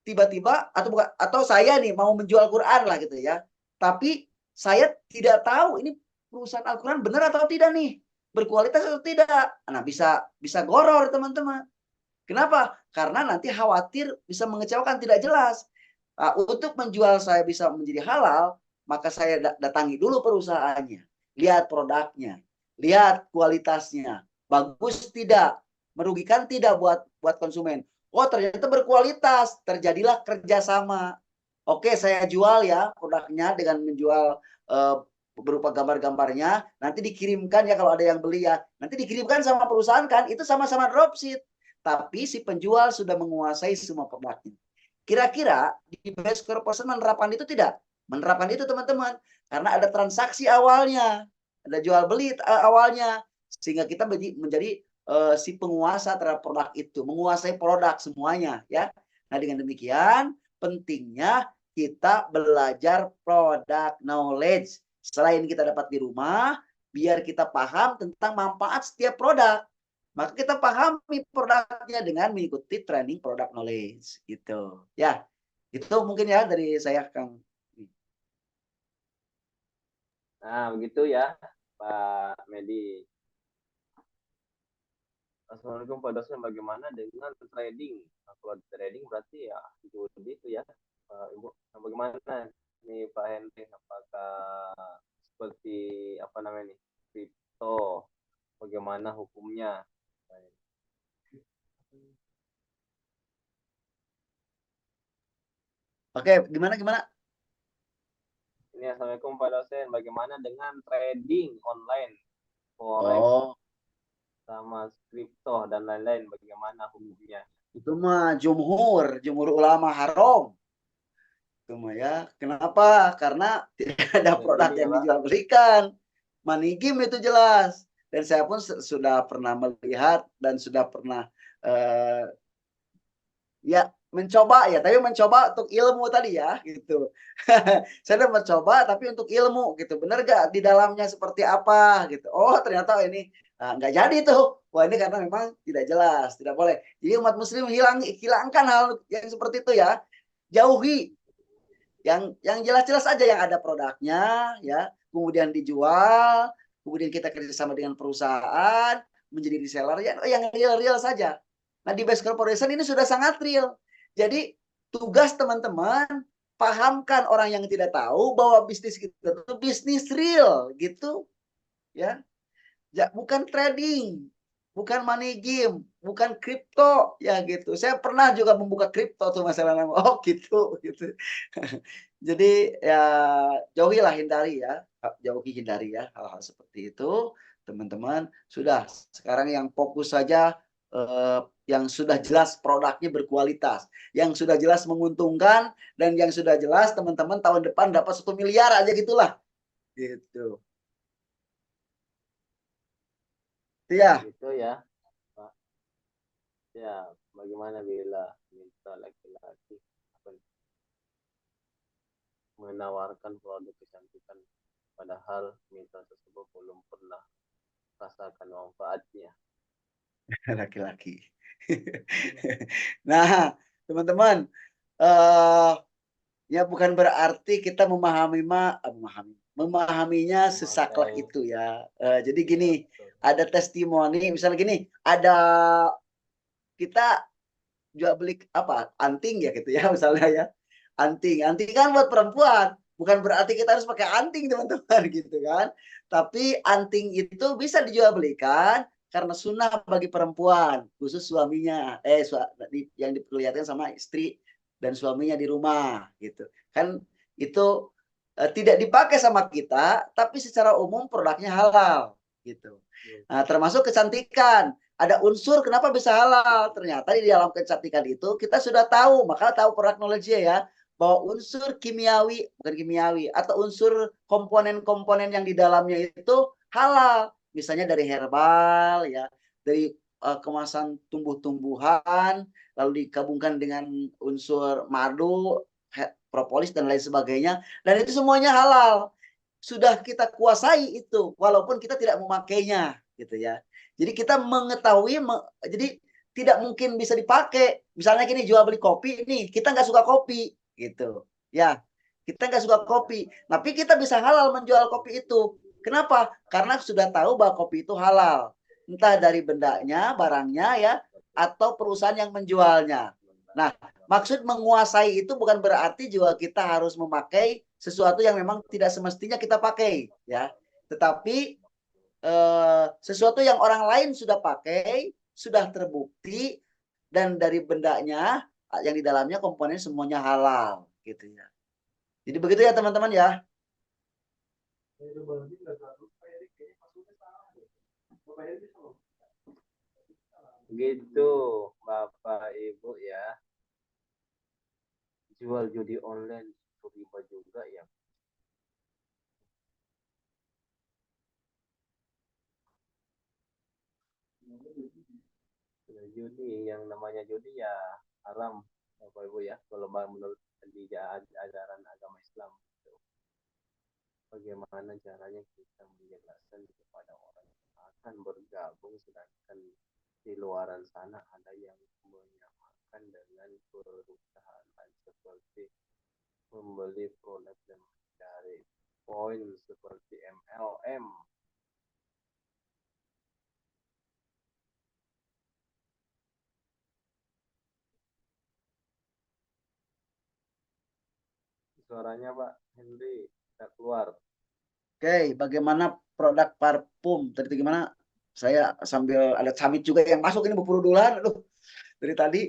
tiba-tiba atau saya nih mau menjual Quran lah gitu ya. Tapi saya tidak tahu ini perusahaan Al-Qur'an benar atau tidak nih, berkualitas atau tidak. Nah, bisa goror teman-teman. Kenapa? Karena nanti khawatir bisa mengecewakan, tidak jelas. Nah, untuk menjual saya bisa menjadi halal, maka saya datangi dulu perusahaannya, lihat produknya, lihat kualitasnya, bagus tidak, merugikan tidak buat konsumen. Oh, ternyata berkualitas, terjadilah kerjasama. Oke, saya jual ya produknya dengan menjual berupa gambar-gambarnya, nanti dikirimkan ya kalau ada yang beli ya, nanti dikirimkan sama perusahaan kan, itu sama-sama dropship. Tapi si penjual sudah menguasai semua produknya. Kira-kira di Best Corporation menerapkan itu tidak? Menerapkan itu teman-teman. Karena ada transaksi awalnya. Ada jual beli awalnya. Sehingga kita menjadi si penguasa terhadap produk itu. Menguasai produk semuanya. Ya. Nah dengan demikian pentingnya kita belajar product knowledge. Selain kita dapat di rumah, biar kita paham tentang manfaat setiap produk. Maka kita pahami produknya dengan mengikuti training product knowledge gitu. Ya, itu mungkin ya dari saya Kang. Nah, begitu ya, Pak Medi. Assalamualaikum Pak Dosen, bagaimana dengan trading? Nah, kalau trading berarti ya judi itu ya, Ibu. Nah, bagaimana nih Pak Henry? Apakah seperti apa namanya nih, kripto? Bagaimana hukumnya? Oke, gimana? Ini Assalamualaikum Pak Dosen, bagaimana dengan trading online, forex, Oh, sama kripto dan lain-lain? Bagaimana hukumnya? itu mah jumhur ulama haram. Itu mah ya. Kenapa? Karena tidak ada Money produk gaming ya yang Pak? dijual belikan. Money game itu jelas. Dan saya pun sudah pernah melihat dan sudah pernah eh, ya mencoba ya, tapi mencoba untuk ilmu tadi ya gitu. Saya udah mencoba tapi untuk ilmu gitu. Bener gak di dalamnya seperti apa gitu. Oh ternyata ini nggak jadi tuh. Wah ini karena memang tidak jelas, tidak boleh. Jadi umat muslim hilangkan hal yang seperti itu ya. Jauhi yang jelas-jelas aja yang ada produknya ya, kemudian dijual, kemudian kita kerjasama dengan perusahaan menjadi reseller ya, yang real-real saja. Nah di Best Corporation ini sudah sangat real. Jadi tugas teman-teman pahamkan orang yang tidak tahu bahwa bisnis kita itu bisnis real gitu ya. Ya, bukan trading, bukan money game, bukan kripto ya gitu. Saya pernah juga membuka kripto tuh masalah nama. Oh gitu gitu. Jadi ya jauhilah, hindari ya, hindari ya hal-hal seperti itu, teman-teman. Sudah sekarang yang fokus saja yang sudah jelas produknya berkualitas, yang sudah jelas menguntungkan, dan yang sudah jelas teman-teman tahun depan dapat 1 miliar aja gitulah. Gitu. Iya. Gitu ya, Pak. Ya, bagaimana bila minta laki-laki menawarkan produk kecantikan padahal minta tersebut belum pernah rasakan manfaatnya? Laki-laki. Nah, teman-teman, ya bukan berarti kita memahaminya sesaklah Memakai. itu ya. Jadi Ya, gini, betul. ada testimoni, misalnya gini, ada kita jual beli apa anting ya gitu ya misalnya ya, anting kan buat perempuan, bukan berarti kita harus pakai anting teman-teman gitu kan, tapi anting itu bisa dijual belikan karena sunnah bagi perempuan, khusus suaminya yang diperlihatkan sama istri dan suaminya di rumah gitu kan. Itu tidak dipakai sama kita, tapi secara umum produknya halal gitu. Nah, termasuk kecantikan, ada unsur kenapa bisa halal. Ternyata di dalam kecantikan itu kita sudah tahu, maka tahu produk knowledge ya, bahwa unsur kimiawi, bukan kimiawi, atau unsur komponen-komponen yang di dalamnya itu halal. Misalnya dari herbal ya, dari kemasan tumbuh-tumbuhan, lalu digabungkan dengan unsur madu, propolis dan lain sebagainya, dan itu semuanya halal. Sudah kita kuasai itu, walaupun kita tidak memakainya, gitu ya. Jadi kita mengetahui, jadi tidak mungkin bisa dipakai. Misalnya gini, jual beli kopi nih, kita nggak suka kopi, gitu. Ya, kita nggak suka kopi, tapi kita bisa halal menjual kopi itu. Kenapa? Karena sudah tahu bahwa kopi itu halal. Entah dari bendanya, barangnya ya, atau perusahaan yang menjualnya. Nah, maksud menguasai itu bukan berarti juga kita harus memakai sesuatu yang memang tidak semestinya kita pakai, ya. Tetapi sesuatu yang orang lain sudah pakai, sudah terbukti, dan dari bendanya yang di dalamnya komponen semuanya halal, gitu ya. Jadi begitu ya teman-teman ya. Gitu, Bapak Ibu ya. Jual judi online itu riba juga ya. Judi, yang namanya judi ya haram, Bapak Ibu ya. Kalau menurut ajaran agama Islam. Bagaimana caranya kita menjelaskan kepada orang yang akan bergabung, sedangkan di luaran sana ada yang menyamakan dengan perusahaan seperti membeli produk dan mencari poin seperti MLM. Suaranya Pak Henry tidak keluar. Oke, bagaimana produk parfum? Tadi gimana? Saya sambil ada Samit juga yang masuk ini berburu duluan. Aduh, dari tadi.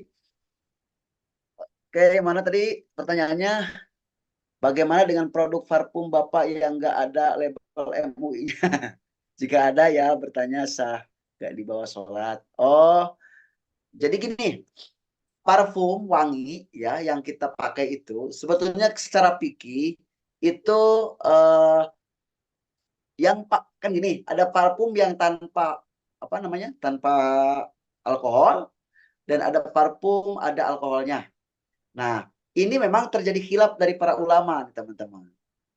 Oke, mana tadi pertanyaannya? Bagaimana dengan produk parfum Bapak yang nggak ada label MUI-nya? Jika ada ya bertanya sah, nggak dibawa sholat. Oh, jadi gini, parfum wangi ya yang kita pakai itu sebetulnya secara fikih itu eh, yang kan gini, ada parfum yang tanpa apa namanya, tanpa alkohol, dan ada parfum ada alkoholnya. Nah, ini memang terjadi khilaf dari para ulama, teman-teman.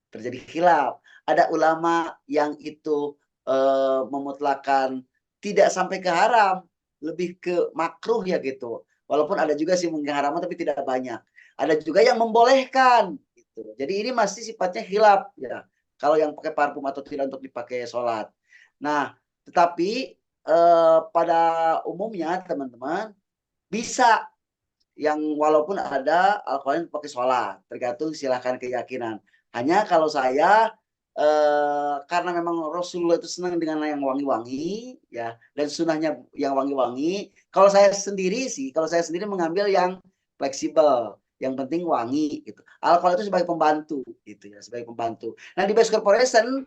Terjadi khilaf. Ada ulama yang itu memutlakan tidak sampai ke haram, lebih ke makruh ya gitu. Walaupun ada juga sih mungkin haram tapi tidak banyak. Ada juga yang membolehkan gitu. Jadi ini masih sifatnya khilaf ya. Kalau yang pakai parfum atau tidak untuk dipakai sholat. Nah, tetapi pada umumnya teman-teman bisa yang walaupun ada alkoholnya pakai sholat, tergantung silahkan keyakinan. Hanya kalau saya karena memang Rasulullah itu senang dengan yang wangi-wangi ya, dan sunahnya yang wangi-wangi. Kalau saya sendiri mengambil yang fleksibel, yang penting wangi gitu. Alkohol itu sebagai pembantu gitu ya, sebagai pembantu. Nah di Best Corporation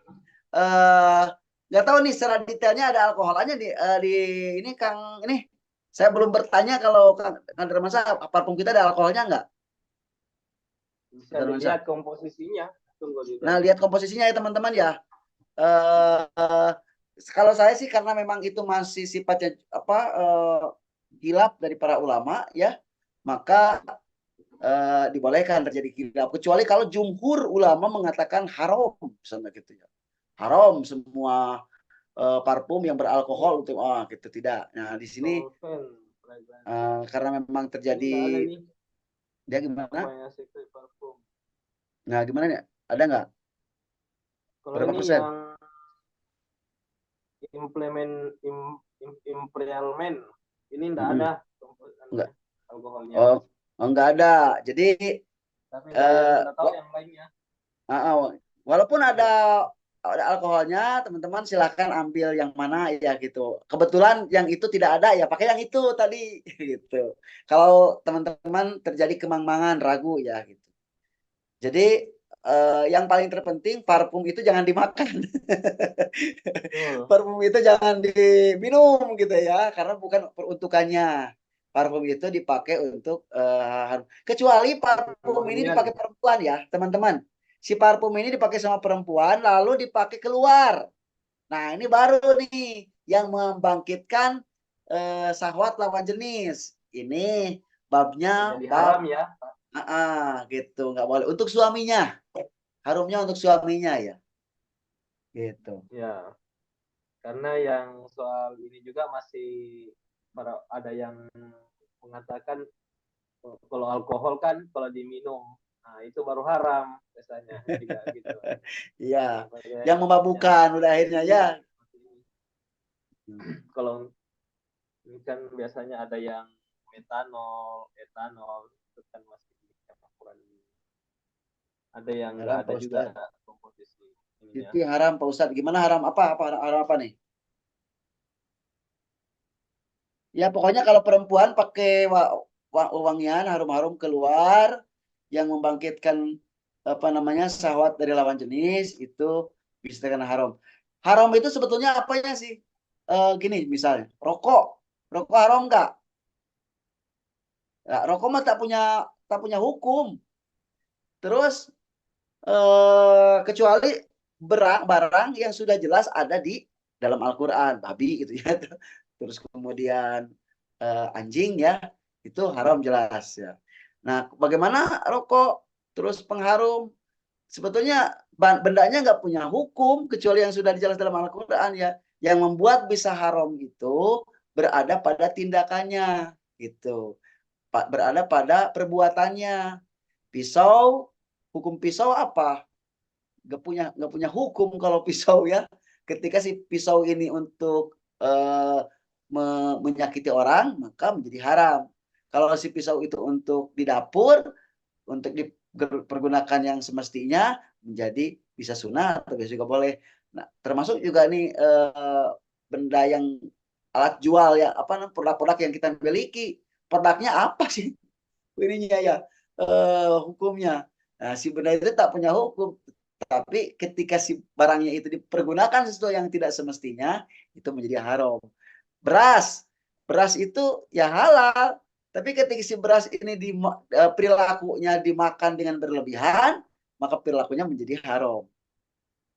eh, nggak tahu nih secara detailnya ada alkoholnya di ini Kang ini. Saya belum bertanya kalau Kang Dermansa parfum kita ada alkoholnya nggak? Bisa Dermansa. dilihat komposisinya. Tunggu Nah, dilihat. lihat komposisinya ya teman-teman ya. Eh, kalau saya sih karena memang itu masih sifatnya apa hilaf dari para ulama ya, maka dibolehkan terjadi hilaf. Kecuali kalau jumhur ulama mengatakan haram, misalnya gitu ya. Haram semua parfum yang beralkohol untuk gitu tidak. Nah, di sini Solvent, fragrance. karena memang Ini terjadi nggak ada nih. Dia gimana? Apanya sekte parfum? Nah, gimana ya? Ada nggak? Kalau Berapa ini persen? yang imperialmen ini enggak Mm-mm. ada Enggak. alkoholnya. Oh, oh, enggak ada. Jadi Tapi eh, enggak tahu yang lainnya. walaupun ada alkoholnya, teman-teman silahkan ambil yang mana ya gitu. Kebetulan yang itu tidak ada ya pakai yang itu tadi gitu. Kalau teman-teman terjadi kemang-mangan, ragu ya gitu. Jadi yang paling terpenting parfum itu jangan dimakan. Betul. Parfum itu jangan diminum gitu ya, karena bukan peruntukannya. Parfum itu dipakai untuk kecuali Untuk parfum ini wangian. dipakai perempuan ya, teman-teman. Si parfum ini dipakai sama perempuan lalu dipakai keluar. Nah, ini baru nih yang membangkitkan syahwat lawan jenis. Ini babnya Menjadi haram bab ya. gitu, nggak boleh untuk suaminya. Harumnya untuk suaminya ya, gitu. Ya, karena yang soal ini juga masih ada yang mengatakan kalau alkohol kan kalau diminum, nah itu baru haram biasanya juga gitu. Iya, Sebagai yang yang memabukkan udah akhirnya ya. iya, Hmm. kalau ini kan biasanya ada yang metanol, etanol, itu kan masih campuran. Ada yang enggak Haram ada Pak juga Ustadz. komposisi ininya. Itu yang haram Pak Ustadz. Gimana haram apa? Haram apa nih? Ya pokoknya kalau perempuan pakai wangian harum-harum keluar yang membangkitkan apa namanya syahwat dari lawan jenis itu bisa kena haram. Haram itu sebetulnya apanya sih? Gini misalnya rokok, rokok haram nggak? Ya, rokok mah tak punya hukum. Terus kecuali barang yang sudah jelas ada di dalam Al-Quran, babi gitu ya. Terus kemudian anjing ya, itu haram jelas ya. Nah, bagaimana rokok, terus pengharum, sebetulnya bendanya nggak punya hukum kecuali yang sudah dijelas dalam Al-Quran ya. Yang membuat bisa haram itu berada pada tindakannya gitu, berada pada perbuatannya. Pisau, hukum pisau apa? Nggak punya hukum kalau pisau ya. Ketika si pisau ini untuk menyakiti orang maka menjadi haram. Kalau si pisau itu untuk di dapur, untuk dipergunakan yang semestinya, menjadi bisa sunnah atau bisa juga boleh. Nah, termasuk juga nih benda yang alat jual ya, apa produk-produk yang kita miliki, produknya apa sih ininya ya, hukumnya. Nah, si benda itu tak punya hukum, tapi ketika si barangnya itu dipergunakan sesuatu yang tidak semestinya, itu menjadi haram. Beras, beras itu ya halal, tapi ketika si beras ini perilakunya dimakan dengan berlebihan, maka perilakunya menjadi haram.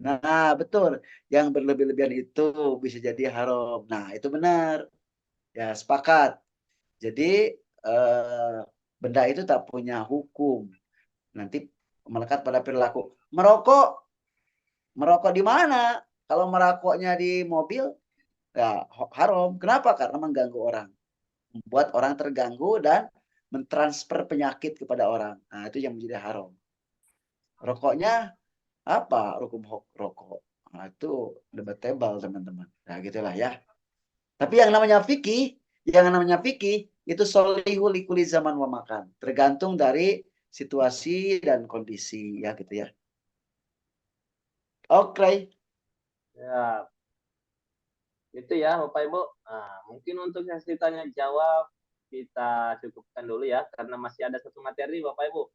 Nah, betul. Yang berlebih-lebihan itu bisa jadi haram. Nah, itu benar. Ya, sepakat. Jadi eh, benda itu tak punya hukum. Nanti melekat pada perilaku. Merokok, merokok di mana? Kalau merokoknya di mobil, ya haram. Kenapa? Karena mengganggu orang, membuat orang terganggu dan mentransfer penyakit kepada orang. Nah, itu yang menjadi haram. Rokoknya apa? Hukum rokok. Nah, itu debatable, teman-teman. Nah, gitulah ya. Tapi yang namanya fikih itu solihu likuli zaman wa makan. Tergantung dari situasi dan kondisi ya gitu ya. Oke. Ya, itu ya Bapak Ibu. Nah, mungkin untuk sesi tanya jawab kita cukupkan dulu ya karena masih ada satu materi Bapak Ibu.